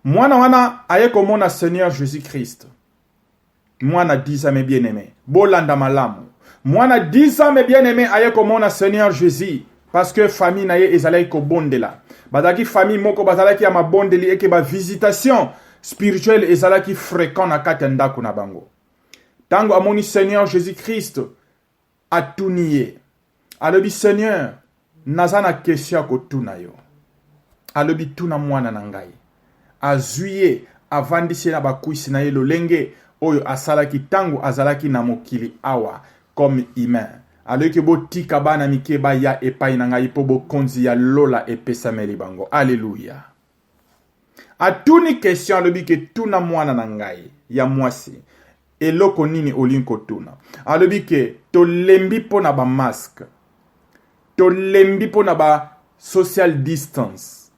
Mwana wana aye komona Seigneur Jésus-Christ. Mwana 10 ans mes bien-aimés. Bolanda malamu. Mwana 10 ans mes bien-aimés aye komona Seigneur Jésus. Parce que famille na ye ezalaki ko bondela. Bazaki famille moko bazalaki ya mabondeli eke ba visitation spirituelle ezalaki fréquent na kati ya ndako na bango. Tango amoni Seigneur Jésus-Christ atuniye. Alobi Seigneur, nazana question ko tuna yo. Alobi tuna mwana na ngai. Azuye avandisi na bakuisi na ye lolenge oyo asalaki tango azalaki na mokili awa comme humain. Aloki botika bana mike ba ya epai na ngai po bokonzi ya lola epesameli bango. Alléluia. Atuni question alobi ke tuna mwana na ngai ya mwasi. Eloko nini olinko tuna. Alobi ke to lembi po na ba masque. To lembi po na ba social distance.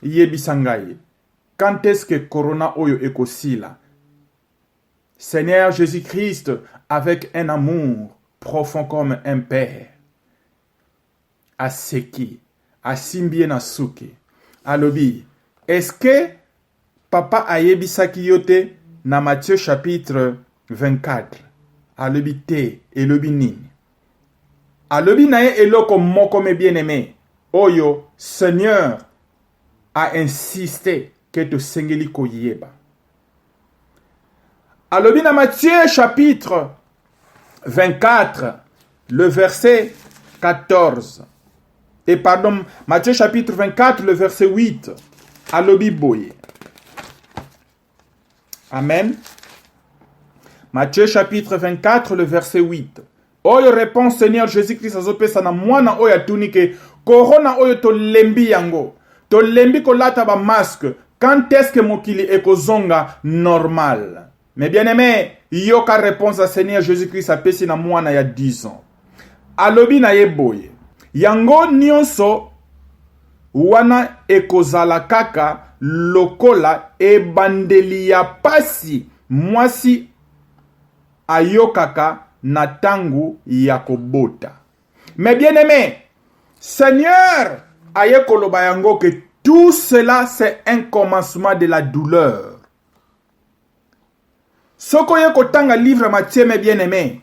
Yebisa ngai. Quand est-ce que corona oyo ekosila? Seigneur Jésus-Christ avec un amour profond comme un père. Aseki, asimbie na suki. Alobi, est-ce que papa ayebisaki yote na Matthieu chapitre 24? Alobi te, elobi nini? Alobi nae eloko moko me bien-aimé. Oyo, Seigneur a insisté que to sengeli koyeba. Alobi na Matthieu chapitre 24, le verset 14. Et pardon, Matthieu chapitre 24, le verset 8. Alobi boye. Amen. Matthieu chapitre 24, le verset 8. Oyo répond Seigneur Jésus-Christ azopesa na mwana oyo atunike corona oyo to lembi yango. To lembi ko lata ba masque. Quand est-ce que mokili ekozonga normal? Mais bien aimé, yoka réponse à Seigneur Jésus-Christ apesi na mwana ya 10 ans. Alobi na ye boye. Yango nyonso wana ekozala kaka lokola ebandeli ya pasi mwasi ayokaka na tangu ya kobota. Mais bien aimé, Seigneur aye koloba yango que tout cela c'est un commencement de la douleur. Soko ye kotanga livre Matthieu mes bien-aimés.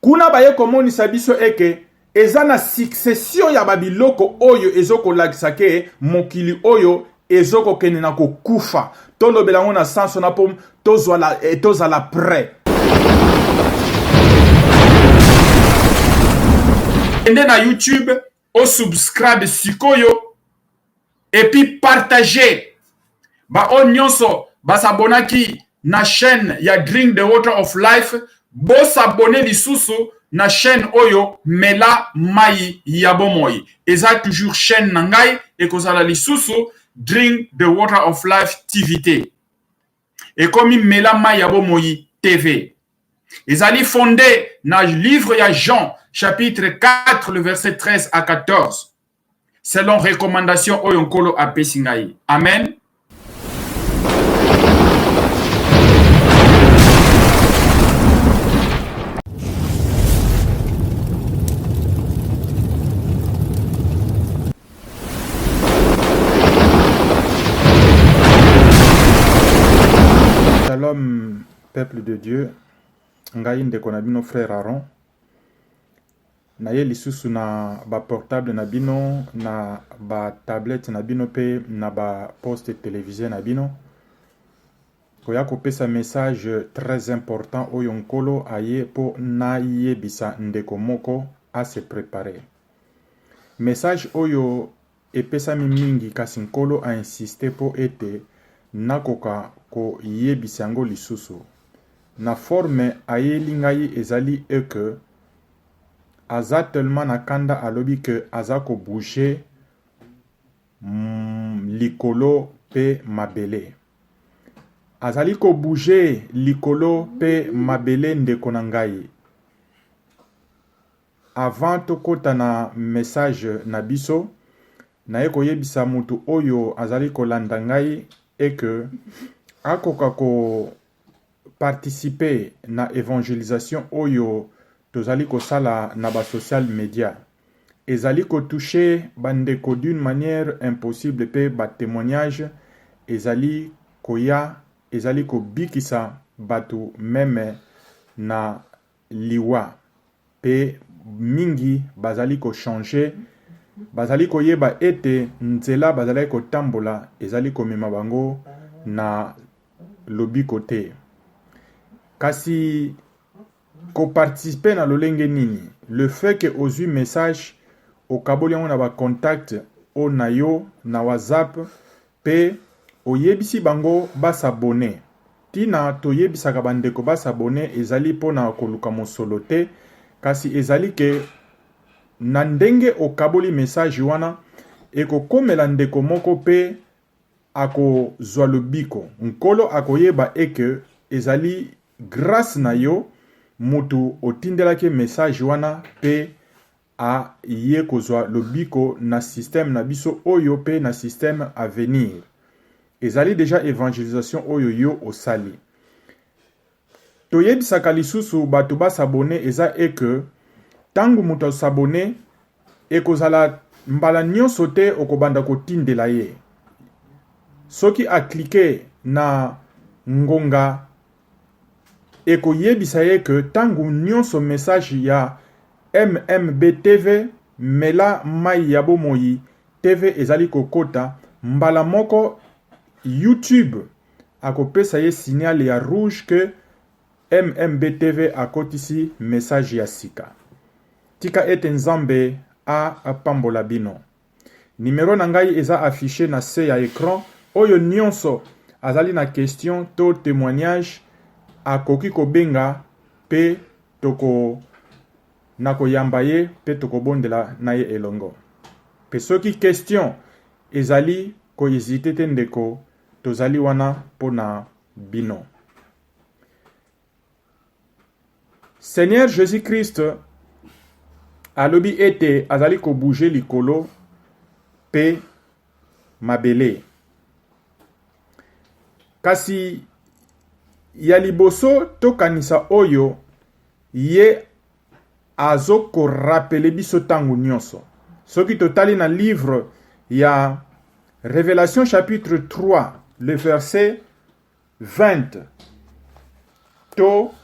Kuna baye komonisa biso eke eza na succession ya babiloko oyo ezoko lakisake mokili oyo ezoko kene na kokufa. Tolo belango na sanso na pom tozala prêt. Ende na YouTube o subscribe sikoyo et puis partager ba onyonso ba s'abonaki na chaîne ya Drink the Water of Life, bo s'abonner lisusu na chaîne oyo Mela Mai ya Bomoi. Eza toujours chaîne nangai et kozala lisusu Drink the Water of Life TVT. Et comme Mela Mai ya Bomoi TV. Ezali fondé na livre ya Jean chapitre 4 le verset 13 à 14. Selon recommandation oyo nkolo apesi ngai. Amen. Shalom, peuple de Dieu. Ngai ndeko na bino frère Aaron. Na ye lisusu na ba portable na bino, na ba tablette na bino pe na ba poste télévisé na bino. Koya kopesa message très important oyo nkolo aye po na yebisa ndeko moko a se préparer. Message oyo epesami mingi kasi nkolo a insisté po ete nakoka ko yebisa yango lisusu. Na forme ayeli ngai ezali eke aza tellement na kanda alobi ke aza ko bouger likolo pe mabele. Azali ko bouger likolo pe mabele ndeko na ngai. Avant tokota na message na biso, na ye koyebisa mutu oyo azali kolanda ngai eke akoka ko participer na évangélisation oyo tozali kosala na ba social media. Ezali ko toucher bandeko d'une manière impossible pe ba témoignage ezali koya ezali kobikisa bato meme na liwa pe mingi bazali ko changer bazali koyeba ete nzela bazali kotambola ezali komema bango na lobiko te kasi koparticiper na lolenge nini le fait que ozwi message okaboli yango na bacontact o na yo na WhatsApp pe oyebisi bango basabone tina toyebisaka bandeko basabone ezali mpona koluka mosolo te kasi ezali ke na ndenge okaboli message wana ekokomela ndeko moko pe akozwa lobiko nkolo akoyeba eke ezali grâce na yo mutu otindelaki message wana pe a ye kozwa lobiko na système na biso oyo pe na système à venir ezali déjà évangélisation oyo yo osali toyebisaka lisusu bato basabone eza eke tangu mutu asabone ekozala mbala nyonso te okobanda kotindela ye soki aklike na ngonga ekoyebisa ye ke tangu nyonso message ya MMB TV mela mai ya bomoi TV ezali kokota mbala moko YouTube akopesa ye signal ya rouge ke MMB TV akotisi message ya sika tika ete nzambe a pambola bino numero na ngai eza affiché na se ya écran oyo nyonso azali na question to témoignage akoki kobenga pe toko na koyamba ye pe tokobondela na ye elongo pe soki question ezali kohésite te ndeko tozali wana pona bino Seigneur Jésus-Christ alobi ete azali ko bouger likolo pe mabele kasi ya liboso tokanisa oyo ye azoko rappele biso tangu nyonso soki totali na livre ya Révélation chapitre 3 le verset 20 to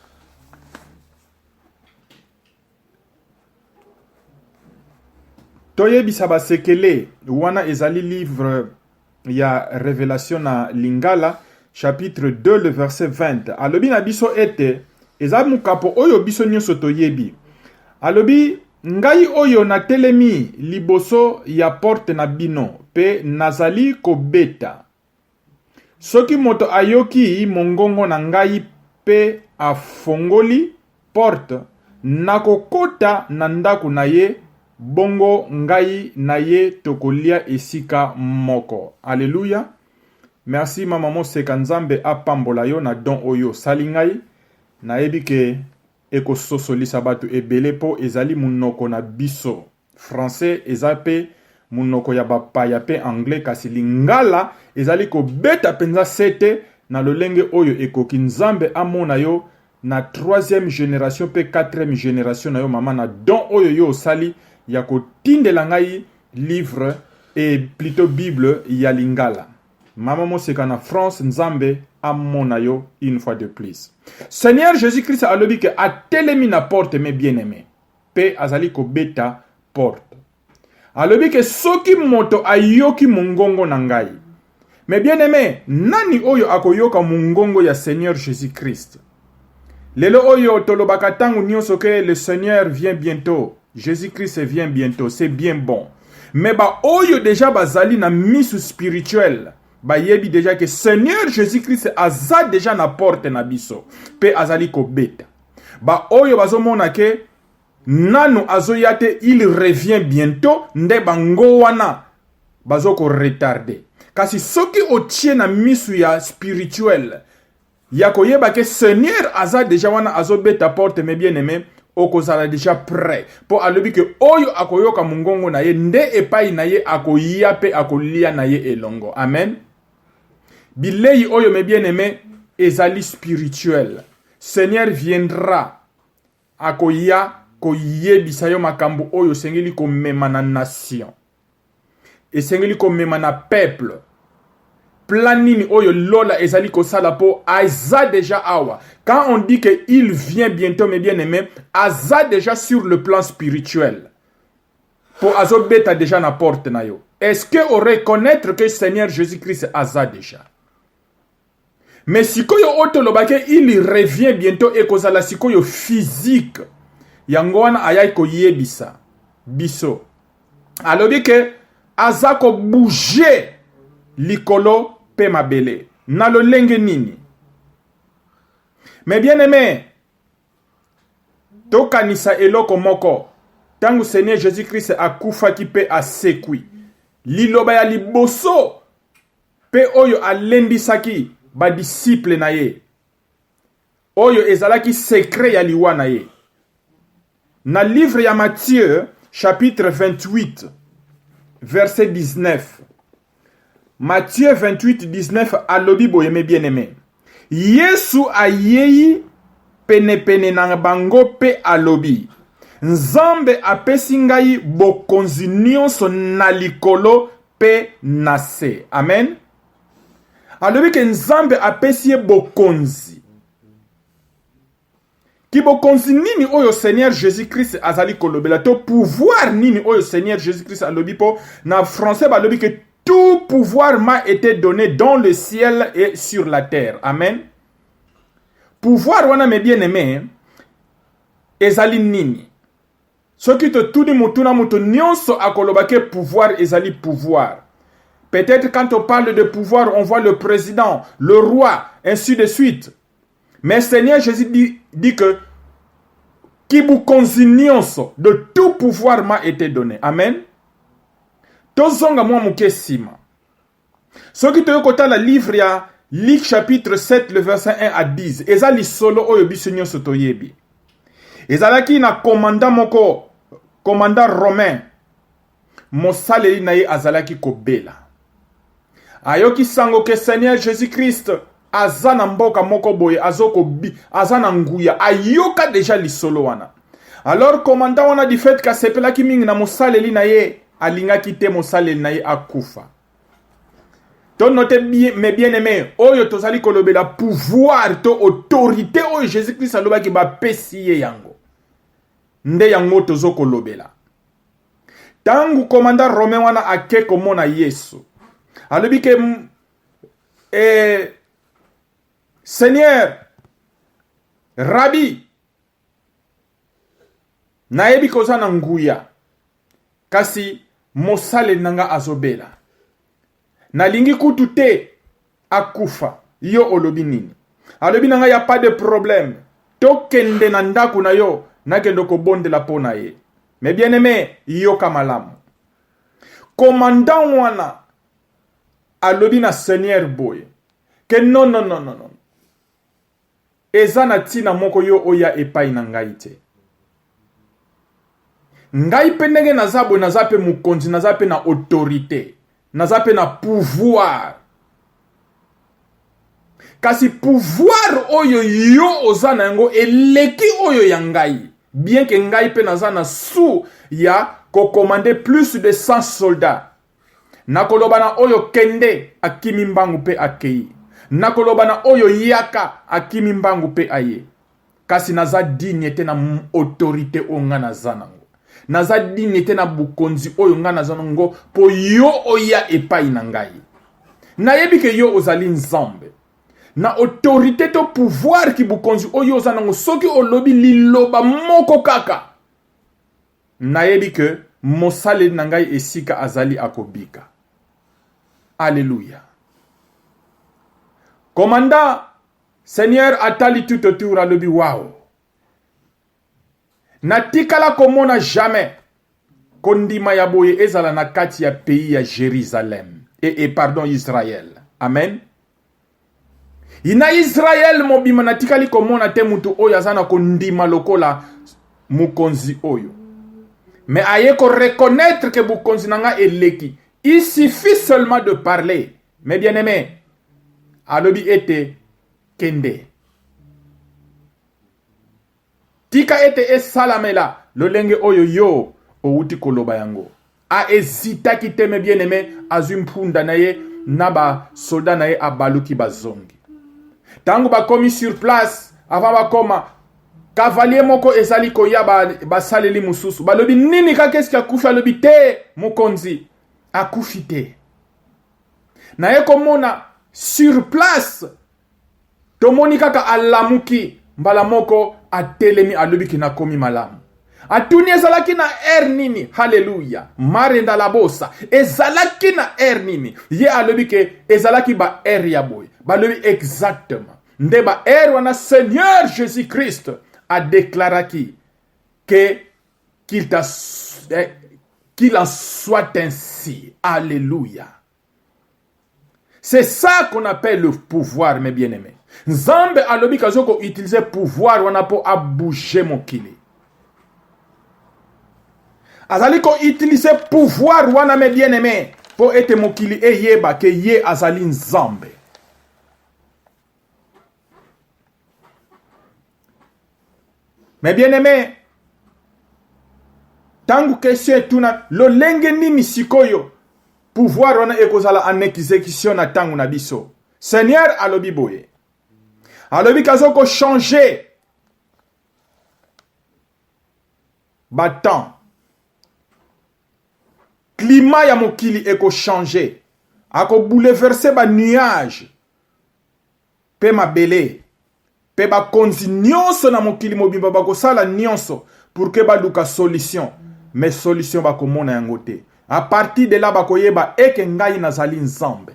toyebisa basekele wana ezali livre ya Révélation na Lingala chapitre 2 le verset 20 alobi na biso ete eza mukapo oyo biso nyonso toyebi alobi ngai oyo na telemi liboso ya porte na bino pe nazali kobeta soki moto ayoki mongongo na ngai pe afongoli porte nakokota na ndako na ye bongo ngai na ye tokolia esika moko Alléluia. Merci mama moseka nzambe apambola yo na don oyo sali ngai nayebi ke ekososolisa bato ebele po ezali munoko na biso français eza pe munoko ya bapaya pe anglais kasi lingala ezali kobeta penza sete na lolenge oyo ekoki nzambe amona yo na 3e génération pe 4e génération na yo mama na don oyo yo osali ya kotindela ngai livre et plutôt Bible ya lingala mama moseka na France nzambe amona yo une fois de plus Seigneur Jésus-Christ alobi ke atelemi na porte mes bien-aimés pe azali kobeta porte alobi ke soki moto ayoki mongongo na ngai mes bien-aimés nani oyo akoyoka mongongo ya Seigneur Jésus-Christ lelo oyo tolobaka tangu nyonso ke le Seigneur vient bientôt Jésus-Christ vient bientôt c'est bien bon mais ba oyo déjà bazali na misu spirituel ba yebi déjà que Seigneur Jésus-Christ aza déjà na porte na biso pe azali ko beta ba oyo bazomona ke nanu azoyate il revient bientôt nde bango wana bazoko retarder kasi soki otie na misu ya spirituel ya koyeba ke Seigneur aza déjà wana azobeta porte mes bien-aimés okozala déjà prêt po alobi ke oyo akoyoka mungongo na ye nde epai na ye akoya pe akolia na ye elongo amen bilei oyo mes bien-aimés ezali spirituel Seigneur viendra akoya koyebisa yo makambo oyo sengeli komema na nation esengeli komema na peuple planini oyo lola ezali kosala po aza déjà awa. Quand on dit que il vient bientôt, mes bien-aimés, aza déjà sur le plan spirituel. Pour azobeta déjà na porte na yo. Est-ce que on reconnaître que Seigneur Jésus-Christ aza déjà? Mais si koyo otolobake il revient bientôt et kozala sikoyo physique. Yango wana ayai ko yebisa biso. Alobi ke azako bouger likolo pe mabele. Na lo lenge nini. Mais bien aimé, tokanisa eloko moko. Tangu Seigneur Jésus-Christ akufa ki pe asekwi. Liloba ya liboso pe oyo alendisaki ba disciple na ye. Oyo ezalaki secret ya liwa na ye. Na livre ya Matthieu, chapitre 28, verset 19. Matthieu 28, 19, alobi boyeme bien-aimé. Yesu ayei pene na bango pe alobi. Nzambe apesi ngai bokonzi nyonso na likolo pe na se. Amen. Alobi ke nzambe apesi ye bokonzi. Ki bokonzi nini oyo Seigneur Jésus-Christ azali kolobela to pouvoir nini oyo Seigneur Jésus-Christ alobi po na français balobi que tout pouvoir m'a été donné dans le ciel et sur la terre. Amen. Pouvoir wana me bien-aimé ezali nini? Soki to tudi mutuna mutu nyonso akolobake pouvoir ezali pouvoir. Peut-être quand on parle de pouvoir, on voit le président, le roi, ainsi de suite. Mais Seigneur Jésus dit que Kibukonzi nyonso, de tout pouvoir m'a été donné. Amen. Tozonga mwa mukesima. Soki to yokota la livre ya Luc chapitre 7 le verset 1 à 10. Ezali solo oyo biso nyonso toyebi. Ezalaki na commandant romain. Mosaleli na ye azalaki kobela. Ayoki sango ke Seigneur Jésus-Christ azana mboka moko boye azana nguya ayoka déjà lisolo wana. Alors commandant wana di fait ka sepela ki mingi na mosaleli na ye alinga kite mosaleli na ye akufa. To note bien mais bien aimé oyo tozali kolobela pouvoir to autorité oyo Jésus-Christ aloba ki ba pesi ye yango. Nde yango tozo kolobela. Tangu commandant romain wana ake komona Yesu. Alobi ke Seigneur, Rabbi, naebi koza na nguya, kasi mosale nanga azobela. Nalingi kutu te akufa, yo olobi nini. Alobi nanga ya pas de problème, tokende na ndaku na yo, nakendo kobondela po na ye. Mais bien aimé, yo kamalamu. Commandant wana, alobi na Seigneur boy, que non. Ezana tina moko yo oya epai na ngai te. Ngai pendenge nazabo nazape mukonzi nazape na autorité. Nazape na pouvoir. Kasi pouvoir oyo yo ozana yango eleki oyo ya ngai. Bien que ngai pe nazana sous ya ko commander plus de 100 soldats. Nakolobana oyo kende akimi mbangu pe akei. Nakolobana oyo yaka akimi mbangu pe aye. Kasi naza dignité na autorité onga nazanango. Naza dignité na bukonzi oyo nga nazanango po yo oya epai na ngai. Nayebi ke yo ozali nzambe. Na autorité to pouvoir ki bukonzi oyo ozanango soki olobi liloba moko kaka. Nayebi ke mosale na ngai esika azali akobika. Alléluia. Commandant, Seigneur atali tout autour alobi wow. Natikala komona jamais kondima ya boye ezala na kati ya pays ya Jérusalem et pardon Israël. Amen. Ina Israël mobima natikali komona te mutu oyo azana kondima lokola mukonzi oyo. Mais aye ko reconnaître que bukonzi nanga eleki. Il suffit seulement de parler. Mais bien aimé, alobi ete kende. Tika ete esalamela lolenge oyo yo outi koloba yango. A hésita ki teme bien aimé azumpunda na ye na ba soldat na ye abaluki bazongi. Tango ba komi sur place, avant ba koma, cavalier moko ezali koya ba saleli mususu. Balobi nini ka qu'est-ce qui a kufi alobi te mokonzi akufi te. Na ye komona sur place tomoni kaka alamuki mbala moko atelemi alobi ki na komi malamu. Atuni ezalaki na nini? Hallelujah. Marenda la bosa. Ezalaki na nini? Ye alobi ke ezalaki ba ya boy. Balobi exactement. Nde ba wana Seigneur Jésus-Christ a déclaré qu'il en soit ainsi. Alléluia. C'est ça qu'on appelle le pouvoir, mes bien-aimés. Nzambe alobi kazoko utiliser pouvoir wana po a bouger mokili. Azali ko utiliser pouvoir wana, mes bien-aimés, pour être mokili e yeba ke ye azali nzambe. Mes bien-aimés, tangu question tuna lo lenge nini sikoyo pouvoir wana ekozala en exécution na tangu na biso. Seigneur alobi boye. Alobi kazoko changer batan. Climat ya mokili eko changer. Ako bouleverser ba nuage. Pe mabele. Pe ba konzi nyonso na mokili mobimba bako sala nyonso pour que ba luka solution. Mais solution bako mona yango te. À partir de là bako yeba eke ngai nazali nzambe.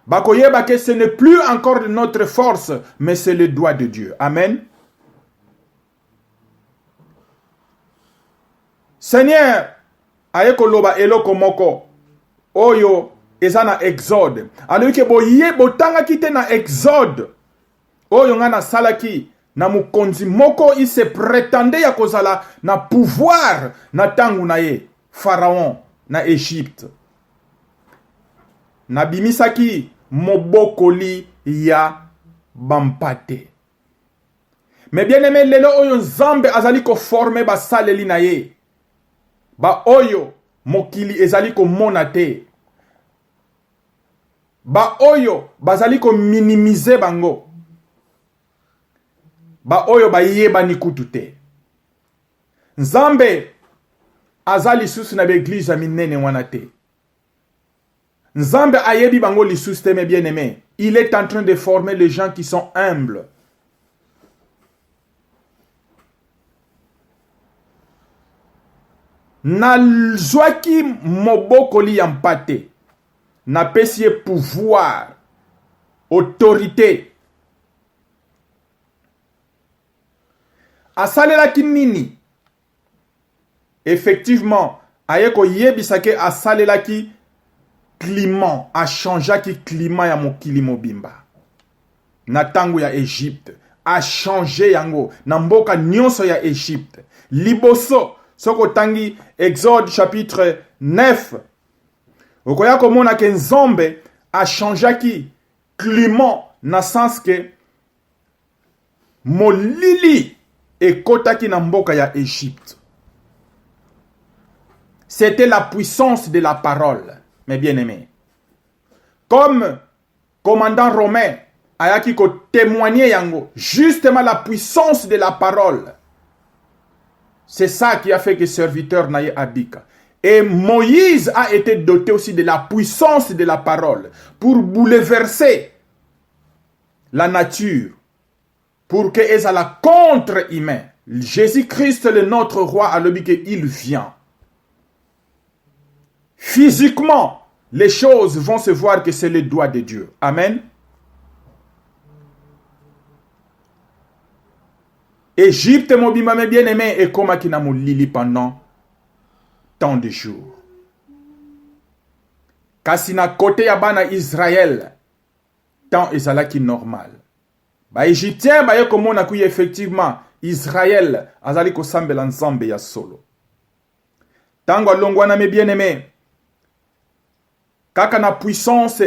Bako yeba que ce n'est plus encore de notre force, mais c'est le doigt de Dieu. Amen. Seigneur, ayeko loba eloko moko oyo ezana exode. Alors que boye botanga kite na exode. Oyo ngana salaki na mukonzi moko il se prétendait ya kozala na pouvoir na tangu na ye Pharaon na Égypte. Na bimisaki mobokoli ya bampate. Mais bien aimé lelo oyo nzambe azali ko former ba saleli na ye. Ba oyo mokili ezali ko monate. Ba oyo bazali ko minimiser bango. Ba oyo ba yeba ni kutute. Nzambe azali susu na l'église minene wanate. Nzambe ayebi bango lisusu te, mes bien-aimés. Il est en train de former les gens qui sont humbles. Na zwaki mobokoli yampate. Na pesie pouvoir, autorité. Asalelaki nini? Effectivement, ayeko yebisake asalelaki climat, a changé ki climat ya mokili mobimba. Na tangu ya Égypte, a changé yango na mboka nyonso ya Égypte. Liboso, soko tangi Exode chapitre 9. Okoya komona ke nzambe a changé ki climat na sens que molili ekotaki na mboka ya Égypte. C'était la puissance de la parole, mes bien-aimés. Comme commandant romain, ayaki ko témoigner yango, justement la puissance de la parole. C'est ça qui a fait que serviteur naye abika. Et Moïse a été doté aussi de la puissance de la parole pour bouleverser la nature, pour que eza la contre-humain. Jésus-Christ, le notre roi, a dit qu'il vient. Physiquement, les choses vont se voir que c'est le doigt de Dieu. Amen. Égypte, mon bien-aimé, et comme qui n'a lili pendant tant de jours. Kasina côté yabana Israël, tant ezalaki normal. Ba Égyptien, ba yekomo na kuyi effectivement, Israël, azali ko sambela nzambe ya solo. Tango alongwana mes bien-aimés, kaka na puissance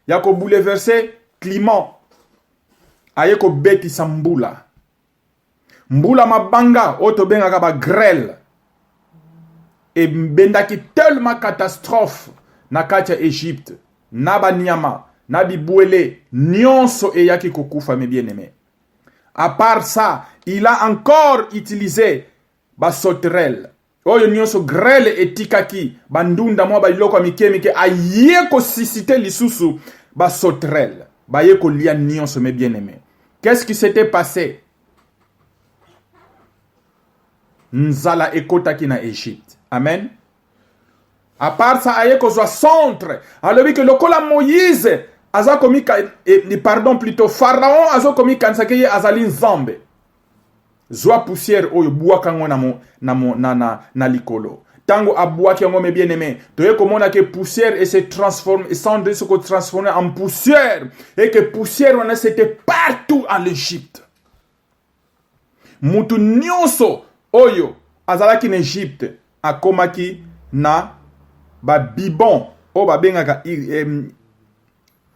ya ko bouleverser climat, aye ko beti sambula. Mbula mabanga oto bengaka ba grêle. Et bendaki tellement catastrophe na katia Égypte. na banyama, na bibwele, nyonso eyaki kokufa mes bien-aimés. À part ça, il a encore utilisé sauterelle. Oyo nyonso grêle etikaki, bandunda mwa biloko mike aye ko sisite lisusu sauterelle. Baye ko lia nyonso mes bien-aimés. Qu'est-ce qui s'était passé? Nzala ekotaki na Égypte. Amen. À part ça, aye ko zwa centre. Alors que lokola Moïse aza komi pardon plutôt Pharaon azo komi kansake ye azali nzambe. Zwa poussière oyo buaka ngo na likolo. Tango abuaki ngo mes bien-aimés, toye komona que poussière et se transforme et cendre se transformer en poussière et que poussière on c'était partout en Égypte. Mutu nyonso oyo azalaki en Égypte akomaki na ba bibon o ba bengaka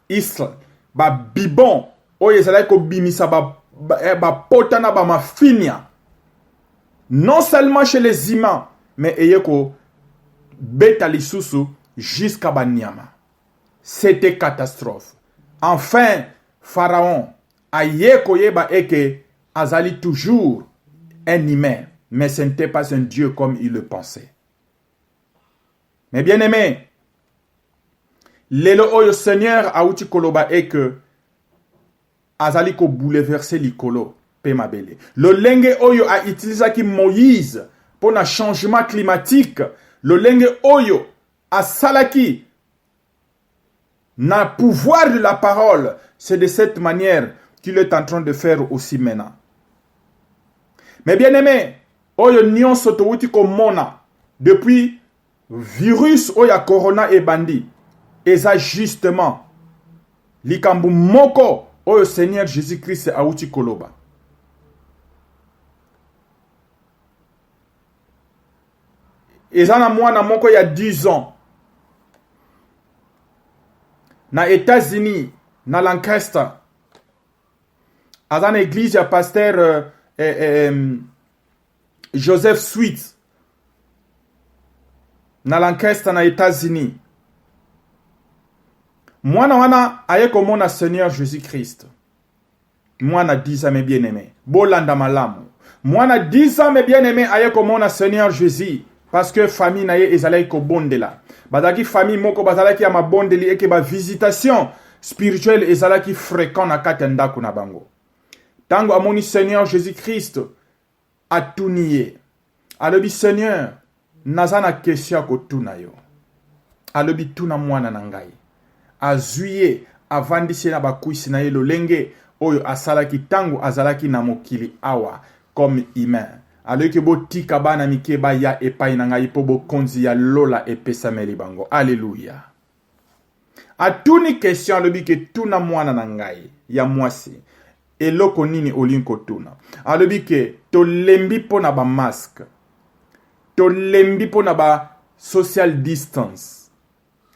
isla ba bibon oyo ezalaki ko bimisa ba potana ba mafinia. Non seulement chez les humains, mais eyeko beta lisusu jusqu'à banyama. C'était catastrophe. Enfin, Pharaon ayeko yeba eke azali toujours un humain, mais ce n'était pas un Dieu comme il le pensait. Mais bien aimé, lelo oyo Seigneur auti koloba eke azali ko bouleverser likolo pe mabele. Le lenge oyo a utilisé ki Moïse pour un changement climatique. Le lenge oyo a salaki na pouvoir de la parole. C'est de cette manière qu'il est en train de faire aussi maintenant. Mais bien aimé, oyo nyonso to wuti ko mona depuis virus oya corona et bandi. Et ça justement likambu moko oyo Seigneur Jésus-Christ a wuti koloba. Et ça na mwana moko ya 10 ans. Na États-Unis, na Lancaster. À dans l'église, il y a pasteur Joseph Sweet. Na Lancaster, na États-Unis. Mwana wana aye komona Seigneur Jésus-Christ. Mwana 10 ans mes bien-aimés. Bolanda malamu. Mwana 10 ans mes bien-aimés aye komona Seigneur Jésus. Parce que famille naye ezalaki ko bondela. Bazaki famille moko bazalaki ya mabondeli eke ba visitation spirituelle ezalaki fréquent na kati ndako na bango. Tango amoni Seigneur Jésus-Christ atuniye. Alobi Seigneur, nazana question ko tuna yo. Alobi tuna mwana na ngai. Azuye avandisi na bakuisi na ye lolenge oyo asalaki tango azalaki na mokili awa comme humain. Alors que botika bana mikeba ya epai na ngai po bokonzi ya lola epesameli bango. Alléluia. Atuni question alobi ke tuna mwana na ngai ya mwasi. Eloko nini olinko tuna. Alobi ke to lembi po na ba masque. To lembi po na ba social distance.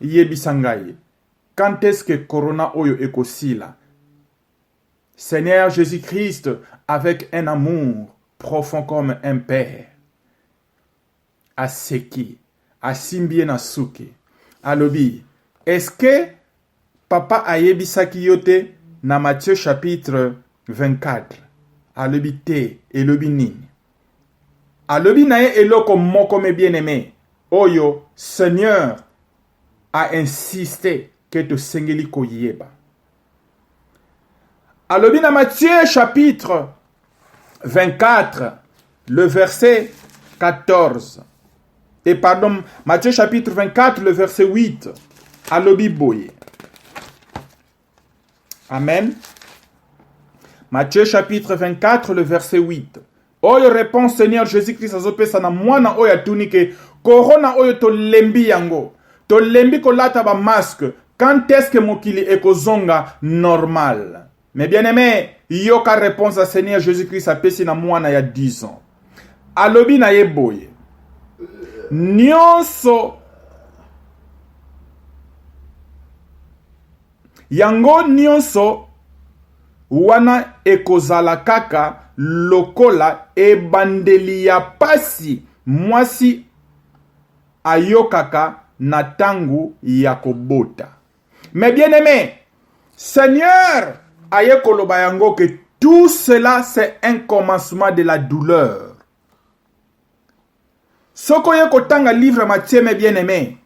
Yebisa ngai. Quand est-ce que corona oyo ekosila? Seigneur Jésus-Christ avec un amour profond comme un père. Aseki, asimbie na suki. Alobi, est-ce que papa ayebisaki yote na Matthieu chapitre 24? Alobi te, elobi nini? Alobi nae eloko moko me bien-aimé. Oyo, Seigneur a insisté que te sengeli koyeba. Alobi na Matthieu chapitre 24, le verset 14. Et pardon, Matthieu chapitre 24, le verset 8. Alobi boye. Amen. Matthieu chapitre 24, le verset 8. Oyo répond Seigneur Jésus-Christ azopesa na mwana oyo atunike corona oyo to lembi yango. To lembi ko lata ba masque. Quand est-ce que mokili ekozonga normal? Mais bien aimé, yoka réponse à Seigneur Jésus-Christ a pesi na mwana ya 10 ans. Alobi na ye boye. Nyonso. Yango nyonso wana ekozala kaka lokola ebandeli ya pasi mwasi ayokaka na tangu ya kobota. Mes bien-aimés, Seigneur, aye koloba yango que tout cela c'est un commencement de la douleur. Soko ye kotanga livre Matthieu, mes bien-aimés.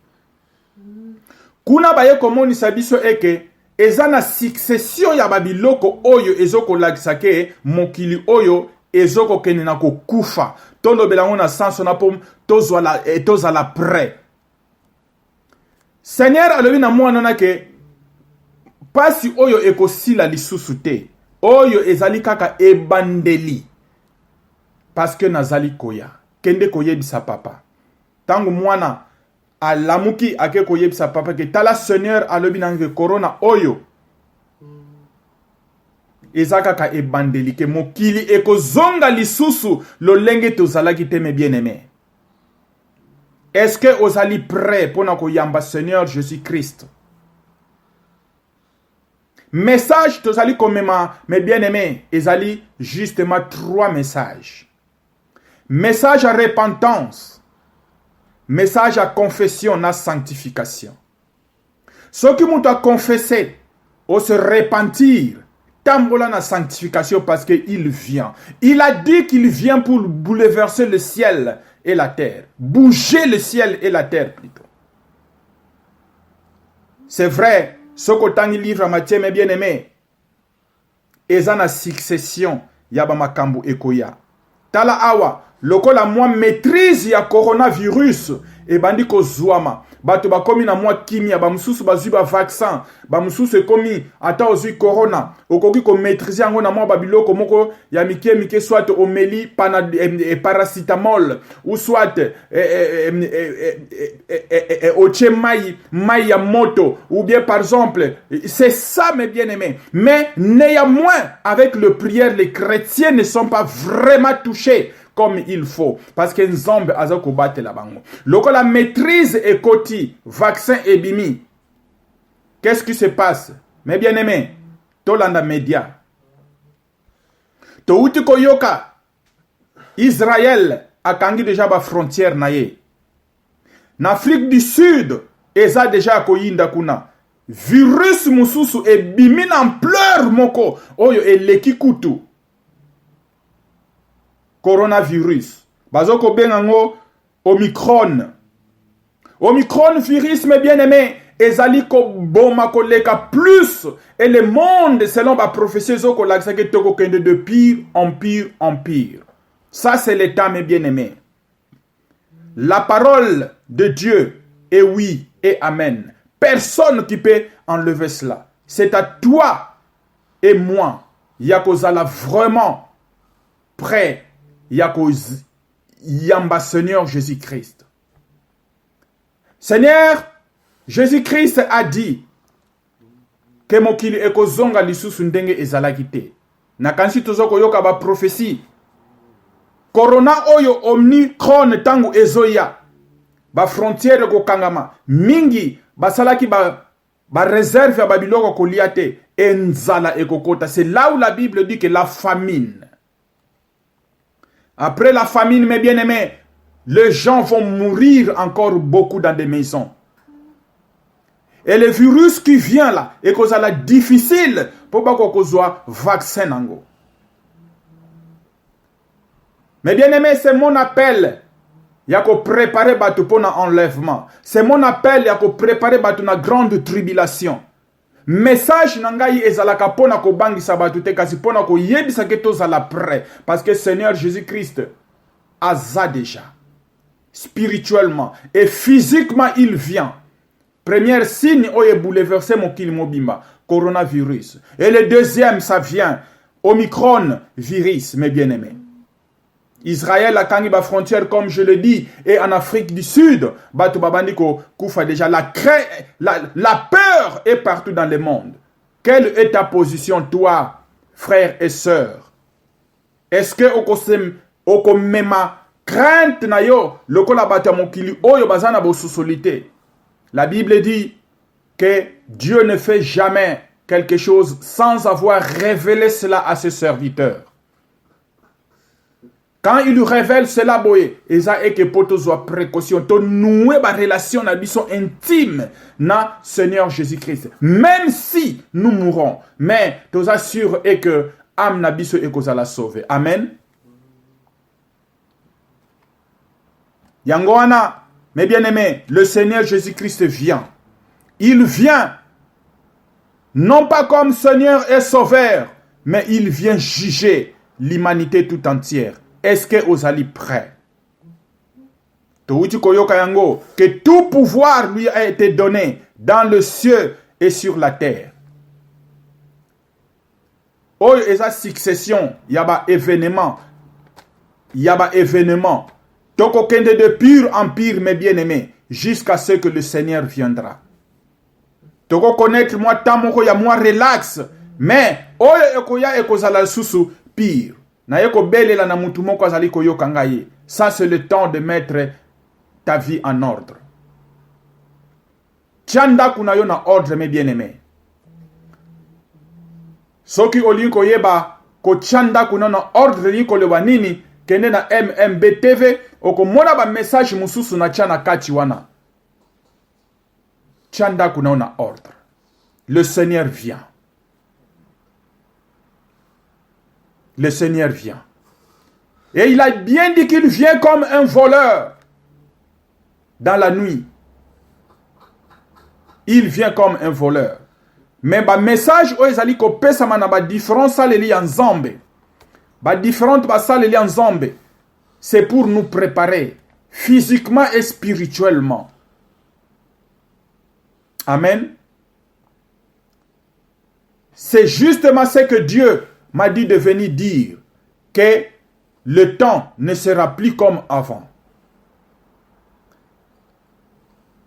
Kuna baye komonisa biso eke eza na succession ya babiloko oyo ezoko lakisake mokili oyo ezoko kene na kokufa. Tondo belango na sanso na pom tozala prêt. Seigneur alobi na mwana na ke pasi oyo ekosila lisusu te. Oyo ezali kaka ebandeli. Parce que nazali koya. Kende koyebisa papa. Tangu mwana alamuki ake koyebisa papa ke tala Seigneur alobi nange corona oyo. Ezaka ka ebandeli ke mokili ekozonga lisusu lolenge tozalaki te mes bien-aimés. Est-ce que ozali prêt pour na koyamba Seigneur Jésus-Christ? Message tozali komema mes bien-aimés, ezali justement 3 messages. Message à repentance, message à confession na sanctification. Ce qui m'ont confessé, ou se repentir, tambola na sanctification parce qu'il vient. Il a dit qu'il vient pour bouleverser le ciel et la terre. Bouger le ciel et la terre plutôt. C'est vrai, ce qu'autant livre à Matthieu, mes bien-aimés, eza na succession yaba makambu ekoya. Tala awa, lokola moi maîtrise ya coronavirus et bandi ko zuama. Bato bakomi na moi kimia, ba mususu bazui ba vaccin, ba mususu ekomi ata ozui corona, okoki ko maîtriser yango na moi babiloko moko ya mike soit omeli paracetamol ou soit oche mai ya moto ou bien par exemple, c'est ça mes bien-aimés. Mais néanmoins avec le prière les chrétiens ne sont pas vraiment touchés comme il faut. Parce que Nzambe aza kobate la bango. Loko la maîtrise et koti, vaccin et bimi. Qu'est-ce qui se passe? Mes bien-aimés, tolanda média. To uti koyoka, Israël a kangi déjà ba frontière naye. En Afrique du Sud, eza déjà koyinda kuna. Virus mususu e bimi en pleurs moko. Oyo e leki kutu. Coronavirus. Bazoko bengango Omicron. Omicron virus, mes bien-aimés, ezali ko boma ko leka plus. Et le monde, selon ma prophétie, zoko laksake toko kende de pire en pire en pire. Ça, c'est l'état, mes bien-aimés. La parole de Dieu est oui et amen. Personne qui peut enlever cela. C'est à toi et moi. Yakozala vraiment prêt. Yamba Seigneur Jésus-Christ. Seigneur Jésus-Christ a dit que mokili ekozonga lisusu ndenge ezalaki te. Nakansi tozoko yoka ba prophétie. Corona oyo Omicron tangu ezoya. Ba frontière ko kangama. Mingi basalaki ba réserve ya babiloko koliate enzala ekokota. C'est là où la Bible dit que la famine. Après la famine, mes bien-aimés, les gens vont mourir encore beaucoup dans des maisons. Et le virus qui vient là, et que ça est difficile pour pas qu'on soit vaccin nango. Mes bien-aimés, c'est mon appel. Il y a qu'on préparer bateau pour l'enlèvement. C'est mon appel, il y a qu'on préparer bateau na grande tribulation. Message nangai ezalaka pona ko bangi sabatute kasi pona ko yebisa ke tozala prêt parce que Seigneur Jésus-Christ aza déjà spirituellement et physiquement il vient. Premier signe oye bouleverser mon kili mobimba coronavirus et le deuxième ça vient Omicron virus mes bien-aimés. Israël a kangi ba frontière comme je le dis et en Afrique du Sud batu babandiko koufa déjà la peur est partout dans le monde. Quelle est ta position toi frère et sœur? Est-ce que okomema crainte na yo lokola batu mokili oyo bazana bo sosolité? La Bible dit que Dieu ne fait jamais quelque chose sans avoir révélé cela à ses serviteurs. Quand il lui révèle cela, boye, eza eke poto zwa précaution, to nouer ba relation na biso intime na Seigneur Jésus-Christ. Même si nous mourrons, mais to assure et que âme na biso e kozala sauver. Amen. Yangoana, mes bien-aimés, le Seigneur Jésus-Christ vient. Il vient, non pas comme Seigneur et Sauveur, mais il vient juger l'humanité tout entière. Est-ce que vous allez prêts? Que tout pouvoir lui a été donné dans le ciel et sur la terre. Oh, et sa succession, il y a événement. Il y a événement. Toko kende de pur en pire, mes bien-aimés, jusqu'à ce que le Seigneur viendra. Toko connaître moi tamoko ya moi relax, mais oyo ekoya ekozala susu pire. Na yeko bele la na mutu moko azali koyoka ngai. Ça c'est le temps de mettre ta vie en ordre. Tianda kuna yo na ordre, mes bien-aimés. Soki olinko yeba ko tianda kuna na ordre liko le wanini kende na MMBTV oko mona ba message mususu na tiana kati wana. Tianda kuna na ordre. Le Seigneur vient. Le Seigneur vient. Et il a bien dit qu'il vient comme un voleur dans la nuit. Il vient comme un voleur. Mais ba message o ezali ko pesa mana ba différence saleli en zambe. Ba différente ba saleli en zambe. C'est pour nous préparer physiquement et spirituellement. Amen. C'est justement ce que Dieu m'a dit de venir dire, que le temps ne sera plus comme avant.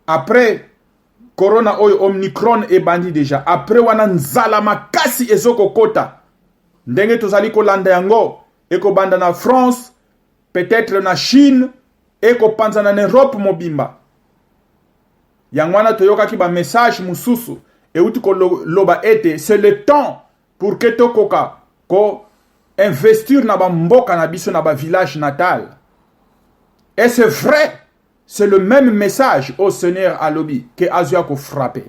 Après, Corona oyo Omicron et bandi déjà. Après, wana nzala makasi ezoko kota. Ndenge tozali kolanda yango, eko banda na France, peut-être na Chine, eko panza na Europe mobimba. Yangwana toyoka ki ba message mususu, et uti ko loba ete, c'est le temps pour que tokoka ko investir na ba mboka na biso na ba village natal. Et c'est vrai, c'est le même message au Seigneur Alobi que Azua ko frappé.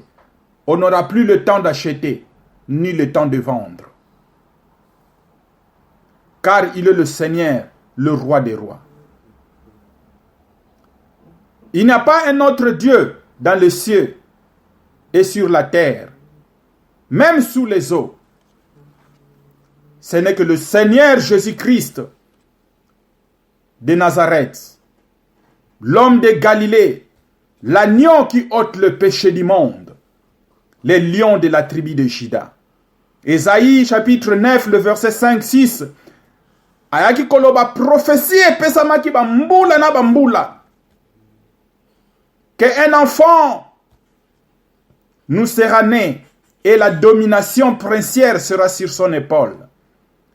On n'aura plus le temps d'acheter ni le temps de vendre. Car il est le Seigneur, le roi des rois. Il n'y a pas un autre Dieu dans les cieux et sur la terre, même sous les eaux. Ce n'est que le Seigneur Jésus-Christ de Nazareth, l'homme de Galilée, l'agneau qui ôte le péché du monde, les lions de la tribu de Juda. Ésaïe chapitre 9, le verset 5-6. Ayaki koloba prophétie pesamaki bambula na bambula. Que un enfant nous sera né et la domination princière sera sur son épaule.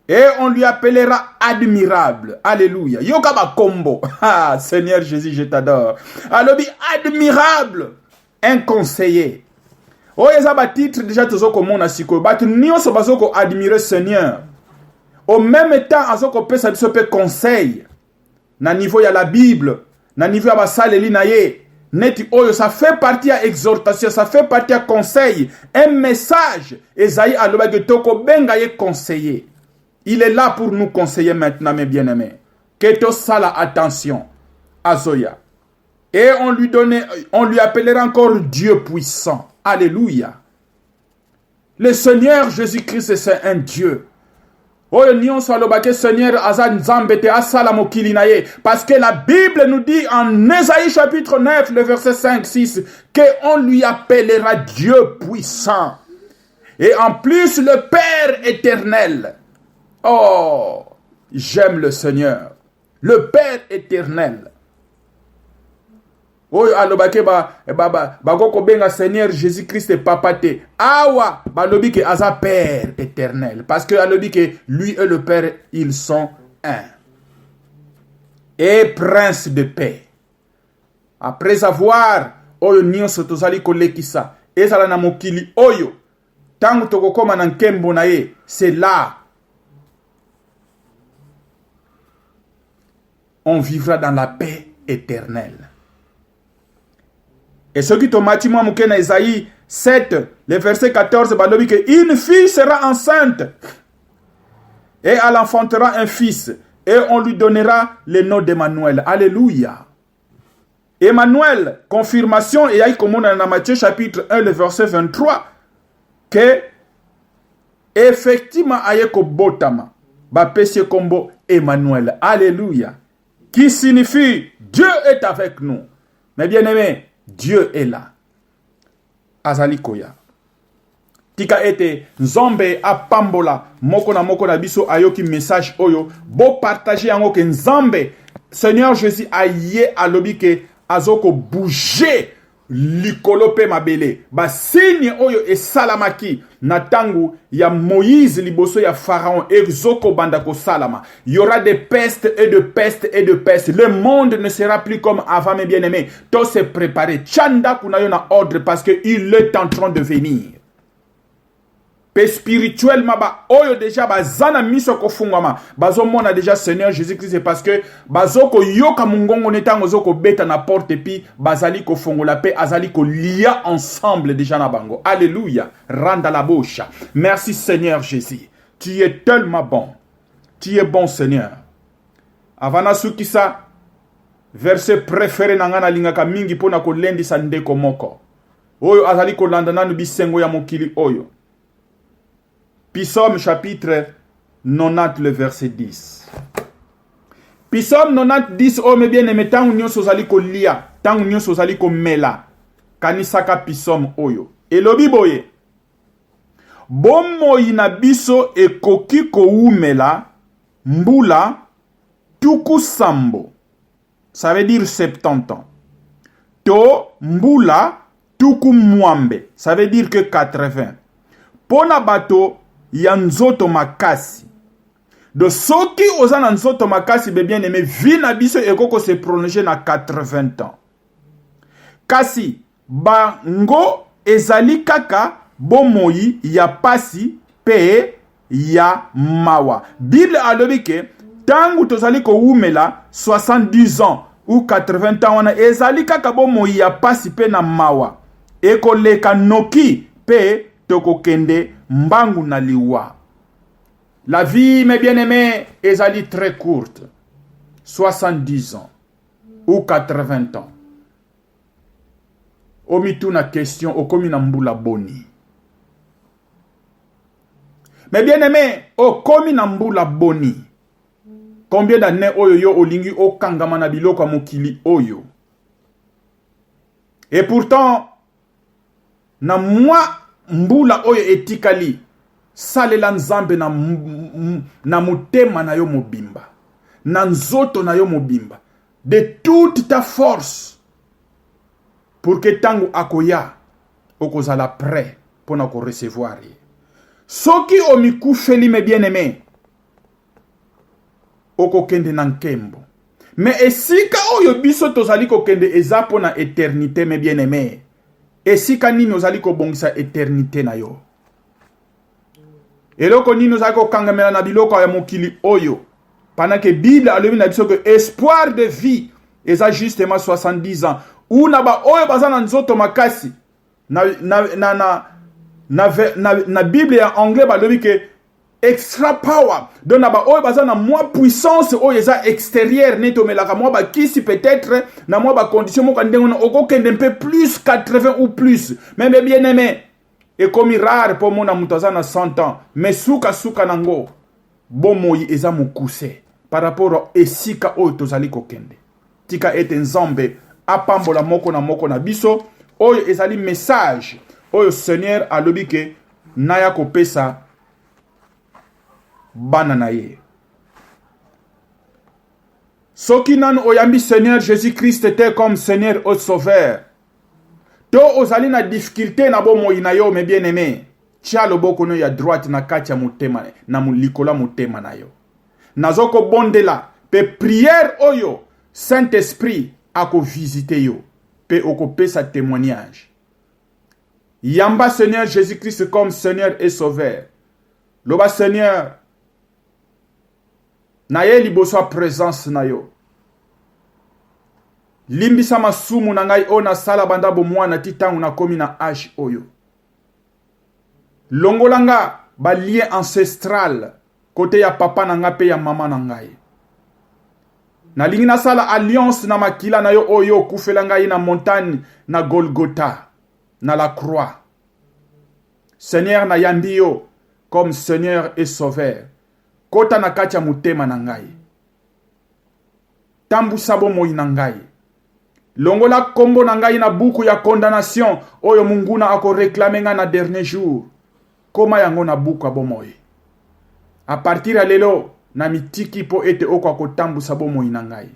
Et on lui appellera admirable. Alléluia. Yokaba kombo. Ah, Seigneur Jésus, je t'adore. Alobi admirable. Un conseiller. Oh, yezaba titre déjà tozoko mona siko. Batu nyonso bazoko admirer Seigneur. Au même temps, azoko pesa biso pe conseil. Na niveau ya la Bible, na niveau ya basaleli na ye. Neti oyo, ça fait partie à exhortation, ça fait partie à conseil. Un message. Esaïe aloba que toko benga ye conseiller. Il est là pour nous conseiller maintenant, mes bien-aimés. Que to sala attention. Azoya. Et on lui appellera encore Dieu puissant. Alléluia. Le Seigneur Jésus-Christ, c'est un Dieu. Oh, nion salobake Seigneur azan zambete asala mokili na ye. Parce que la Bible nous dit en Ésaïe chapitre 9, le verset 5-6, qu'on lui appellera Dieu puissant. Et en plus, le Père éternel. Oh, j'aime le Seigneur. Le Père éternel. Oh, alobake bagoko benga Seigneur Jésus-Christ papate. Awa, balobi ke aza Père éternel. Parce que alobi ke lui et le Père, ils sont un. Et prince de paix. Après avoir, oyo nyonso tozali kolekisa, ezala na mokili oyo, tangu tokokoma na nkembo na ye, c'est là. on vivra dans la paix éternelle. Et ce qui te m'a dit, moi, dans Isaïe 7, le verset 14, balobi que une fille sera enceinte et elle enfantera un fils et on lui donnera le nom d'Emmanuel. Alléluia. Emmanuel, confirmation, et il comme dans Matthieu chapitre 1, le verset 23, que effectivement, ayeko botama, bapese kombo Emmanuel. Alléluia. Qui signifie Dieu est avec nous. Mais bien aimé, Dieu est là. Azali koya. Tika ete nzombe apambola moko na biso ayoki message oyo bo partager yango ke nzambe Seigneur Jésus aye alobi ke azoko bouger likolo pe mabele ba signe oyo esalamaki na tangu ya Moïse liboso ya Pharaon ezoko banda ko salama. Il y aura des pestes et de pestes et de pestes. Le monde ne sera plus comme avant, mes bien-aimés. Tout se préparer. Chanda kunayo na ordre parce que il est en train de venir. Pe spirituellement ba oyo déjà bazana miso ko fungama bazo mona déjà Seigneur Jésus-Christ parce que bazoko yoka mungongo netango zoko beta na porte pi bazali ko fungola pe azali ko lia ensemble déjà na bango. Alléluia. Randa la bouche. Merci Seigneur Jésus. Tu es tellement bon. Tu es bon Seigneur. Avana sukisa verset préféré nangana lingaka mingi pona ko lendi sande ko moko. Oyo azali ko landana no bisengo ya mokili oyo. Psaume chapitre 90, le verset 10. Psaume 90, 10, oh mes bien-aimés, tant union sozali ko lia, tant union sozali ko mela, kanisaka psaume oyo. Elobi boye, bomo ina biso ekoki ko umela, mbula, tuku sambo. Ça veut dire 70 ans. To mbula, tuku mwambe. Ça veut dire que 80. Pona bato, yanzoto makasi. De soki ozana nzoto makasi be bien aimé vina biso ekoko se prolonger na 80 ans. Kasi bango ezali kaka bomoi ya pasi pe ya mawa. Bible alobi ke tangu tozali ko umela 70 ans ou 80 ans wana ezali kaka bomoi ya pasi pe na mawa. Eko leka noki pe toko kende mbangu na liwa. La vie, mes bien-aimés, est très courte. 70 ans ou 80 ans. Omitu na question, okomi na mbula boni. Mes bien-aimés, okomi na mbula boni. Combien d'années oyo yo olingi okangama na biloko mokili oyo. Et pourtant, na moi mbula oyo etikali salela nzambe na mutema na yo mobimba na nzoto na yo mobimba de toute ta force pour que tangu akoya okozala prêt pona ko recevoir soki omikufeli me bien-aimé okokende na nkembo mais esika oyo biso tozali kokende eza pona éternité me bien-aimé. Esika nini ozali ko bongisa éternité na yo. Eloko nini ozali ko kangamela na biloko ya mokili oyo. Pendant que Bible alobi na biso que espoir de vie eza justement 70 ans. Ou na ba oyo bazana nzoto makasi. Na Bible ya anglais balobi que extra power. Donc na ba oyo bazana moi puissance oyo eza extérieure neto melaka moi ba kisi peut-être na moi ba condition mo kandengo oko kende un peu plus 80 ou plus. Même bien aimé et comme rare pour mon amutaza na 100 ans mais suka nango bon moyi eza mukuse par rapport à esika oyo tozali kokende. Tika ete nzambe apambola moko na biso oyo ezali message oyo Seigneur alobi ke naya kopesa bana na ye. Soki nan oyambi Seigneur Jésus-Christ te comme Seigneur au Sauveur. To ozali na difficulté na bo moyi na yo me bien aimé. Tia loboko no ya droite na kati ya motema na mulikola motema na yo. Nazoko bondela pe prière oyo Saint-Esprit ako visiter yo. Pe oko pesa témoignage. Yamba Seigneur Jésus-Christ comme Seigneur et Sauveur. Loba Seigneur na ye liboso présence na yo. limbisa masumu na ngai ona sala banda bomwana ti ntango nakomi na age oyo. Longolanga ba lien ancestral côté ya papa na nga pe ya mama na ngai. Nalingi nasala alliance na makila na yo oyo kufela ngai na montagne na Golgotha na la croix. Seigneur na yambi yo comme Seigneur et Sauveur. Kota na kati ya mutema na ngai. Tambusa bomoi na ngai. Longola kombo na ngai na buku ya condamnation oyo munguna ako réclamer nga na dernier jour. Koma yango na buku bomoi. A partir ya lelo na mitiki po ete okwa kotambusa bomoi na ngai.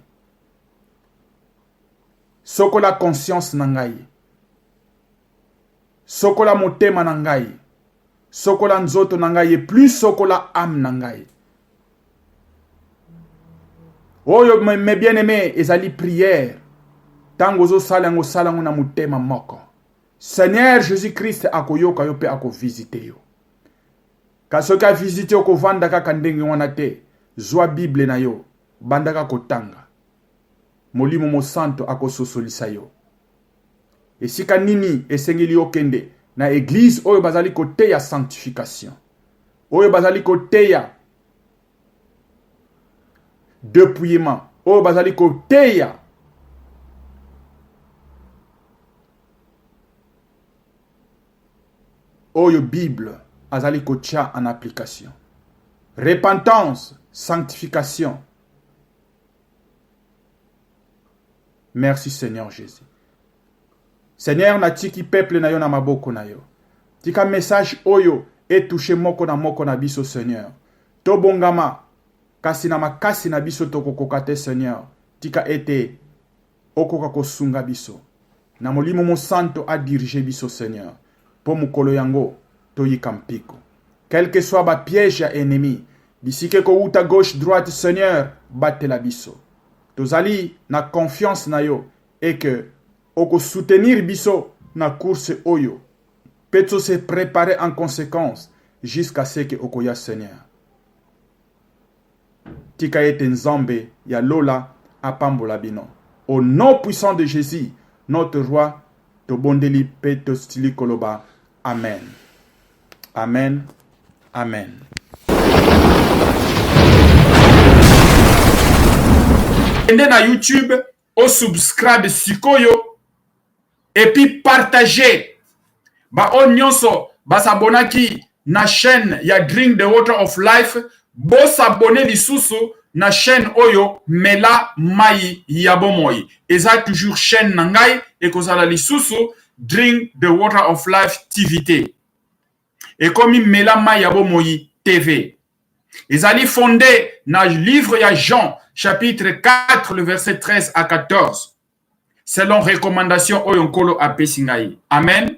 Sokola conscience na ngai. Sokola motema na ngai. Sokola nzoto na ngai. Et plus sokola âme na ngai. Oyo mes bien-aimés, ezali prière. Tango zo salango salango na mutema moko. Seigneur Jésus-Christ akoyoka yo pe ako visite yo. Kasoka visite yo ko vanda kaka ndenge wana te. Zwa Bible na yo. Bandaka kotanga. Molimo mo santo ako sosolisa yo. Esika nini esengeli yo kende. Na église oyo bazali kote ya sanctification. Oyo bazali kote ya dépouillement. Oyo bazali kote ya oyo Bible azali kotia en application. Repentance, sanctification. Merci Seigneur Jésus. Seigneur na tiki peuple na yo na maboko na yo. Tika message oyo et touché moko na biso Seigneur. To bongama kasi na makasi na biso to kokokate Seigneur. Tika ete okoka kosunga biso. Na molimo mo santo a diriger biso Seigneur. Po mukolo yango to yikampiko. Quel que soit ba piège ya ennemi, bisike ko uta gauche droite Seigneur, batte la biso. Tozali na confiance na yo et que oko soutenir biso na course oyo. Peto se préparer en conséquence jusqu'à ce que okoya Seigneur. Tika ete nzambe ya lola apambola bino. Au nom puissant de Jésus, notre roi, to bondeli peto stili koloba. Amen. Amen. Amen. Ende na YouTube, au subscribe sikoyo et puis partagez. Ba on nyonso ba s'abonaki na chaîne ya Drink the Water of Life, bo s'abonner lisusu na chaîne oyo Mela Mai ya bomoi. Eza toujours chaîne na ngai et kozala lisusu Drink the Water of Life TVT. Et comme Mela Mai ya bomoi TV. Ezali fondé na livre ya Jean chapitre 4 le verset 13 à 14. Selon recommandation oyo nkolo apesi ngai. Amen.